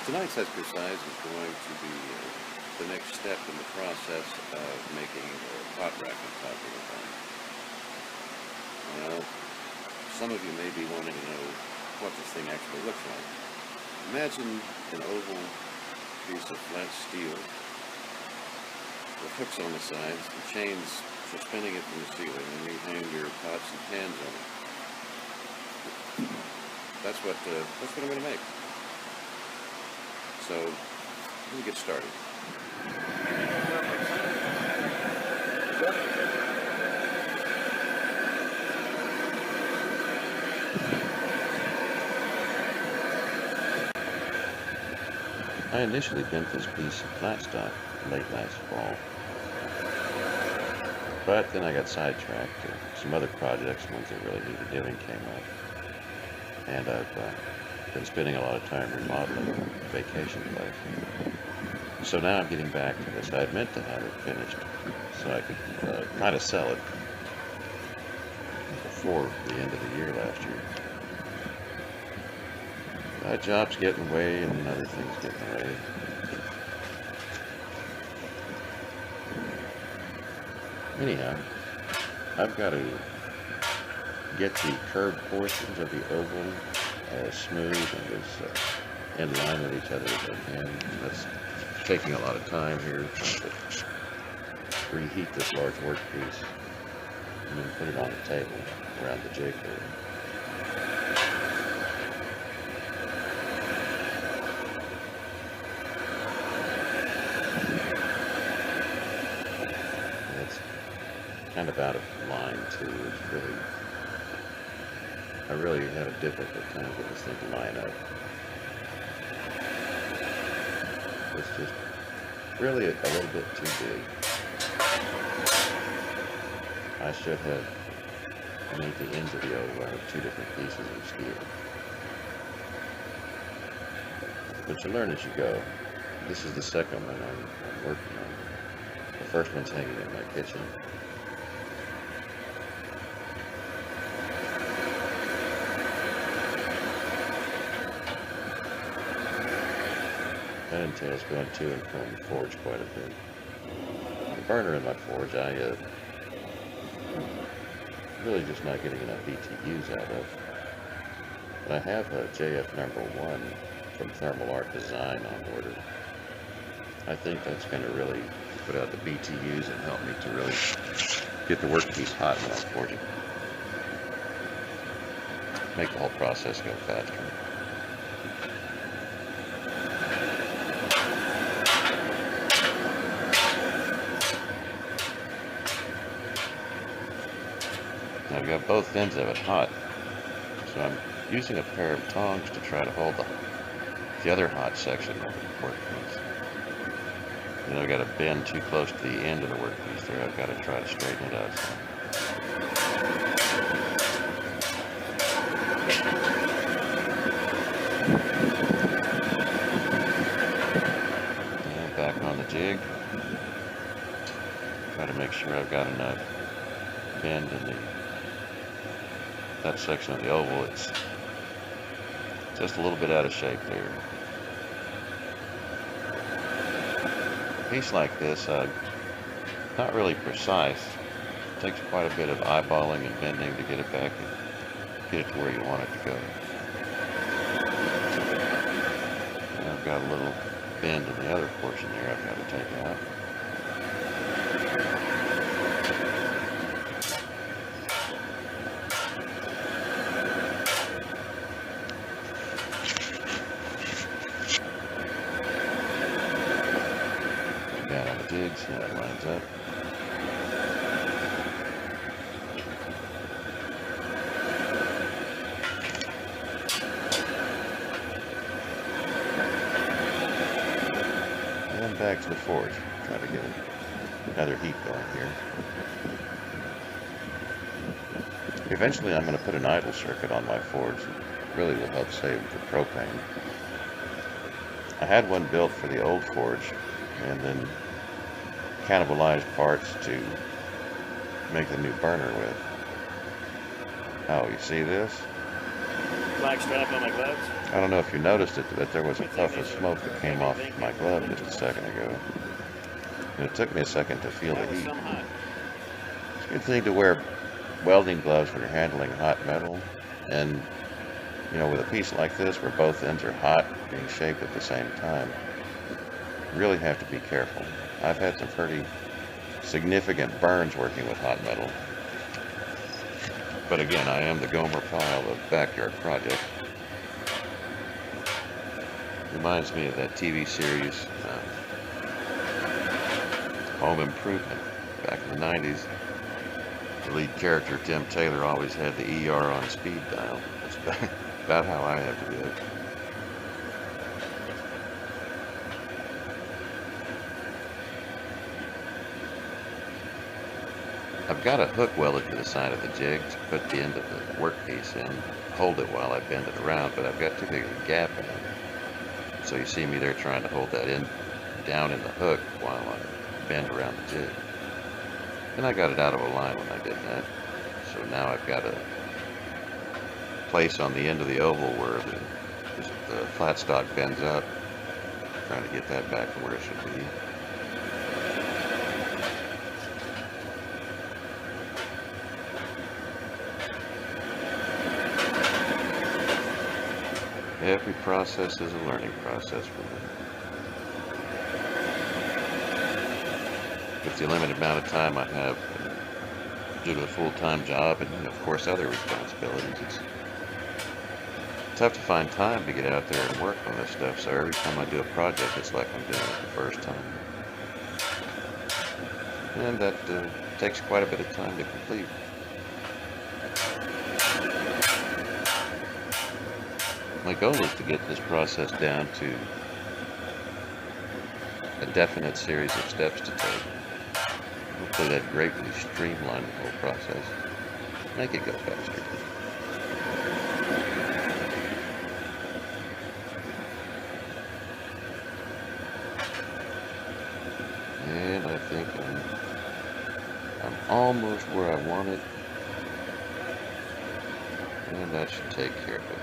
Tonight's exercise is going to be the next step in the process of making the hot rack I'm talking about. Now, some of you may be wanting to know what this thing actually looks like. Imagine an oval piece of flat steel with hooks on the sides and chains suspending it from the ceiling, and you hang your pots and pans on it. That's what I'm going to make. So, let me get started. I initially bent this piece of flat stock late last fall, but then I got sidetracked. Some other projects, ones that really needed doing, came up, and I've been spending a lot of time remodeling a vacation place. So now I'm getting back to this. I had meant to have it finished so I could try to sell it before the end of the year last year. Jobs get in the way and other things get in the way. Anyhow, I've got to get the curved portions of the oval as smooth and as in line with each other as I can. That's taking a lot of time here. To reheat this large workpiece and then put it on the table around the jig board. Kind of out of line too. I really had a difficult time getting this thing to line up. It's just really a little bit too big. I should have made the ends of the oval out of two different pieces of steel. But you learn as you go. This is the second one I'm working on. The first one's hanging in my kitchen. That entails going to and from the forge quite a bit. The burner in my forge, I really just not getting enough BTUs out of. But I have a JF number 1 from Thermal Art Design on order. I think that's going to really put out the BTUs and help me to really get the workpiece hot when I'm forging. Make the whole process go faster. I've got both ends of it hot, so I'm using a pair of tongs to try to hold the other hot section of the workpiece. And I've got to bend too close to the end of the workpiece there. I've got to try to straighten it out some. And back on the jig. Try to make sure I've got enough bend in that section of the oval. It's just a little bit out of shape there. A piece like this, not really precise. It takes quite a bit of eyeballing and bending to get it back and get it to where you want it to go. And I've got a little bend in the other portion there I've got to take out. Jigs, yeah, that lines up. And back to the forge. Try to get another heat going here. Eventually I'm going to put an idle circuit on my forge. It really will help save the propane. I had one built for the old forge and then cannibalized parts to make the new burner with. Oh, you see this? Black strap on my gloves? I don't know if you noticed it, but there was a puff of smoke that came off my glove just a second ago. And it took me a second to feel the heat. It's a good thing to wear welding gloves when you're handling hot metal. And, you know, with a piece like this where both ends are hot, being shaped at the same time, you really have to be careful. I've had some pretty significant burns working with hot metal. But again, I am the Gomer Pyle of backyard projects. Reminds me of that TV series, Home Improvement, back in the 90s. The lead character, Tim Taylor, always had the ER on speed dial. That's about how I have to do it. I've got a hook welded to the side of the jig to put the end of the workpiece in, hold it while I bend it around, but I've got too big a gap in it. So you see me there trying to hold that in down in the hook while I bend around the jig. And I got it out of line when I did that. So now I've got a place on the end of the oval where the flat stock bends up. Trying to get that back to where it should be. Every process is a learning process for me. With the limited amount of time I have due to a full-time job and, of course, other responsibilities, it's tough to find time to get out there and work on this stuff. So every time I do a project, it's like I'm doing it the first time. And that takes quite a bit of time to complete. My goal is to get this process down to a definite series of steps to take. Hopefully that greatly streamline the whole process. Make it go faster. And I think I'm almost where I want it. And that should take care of it.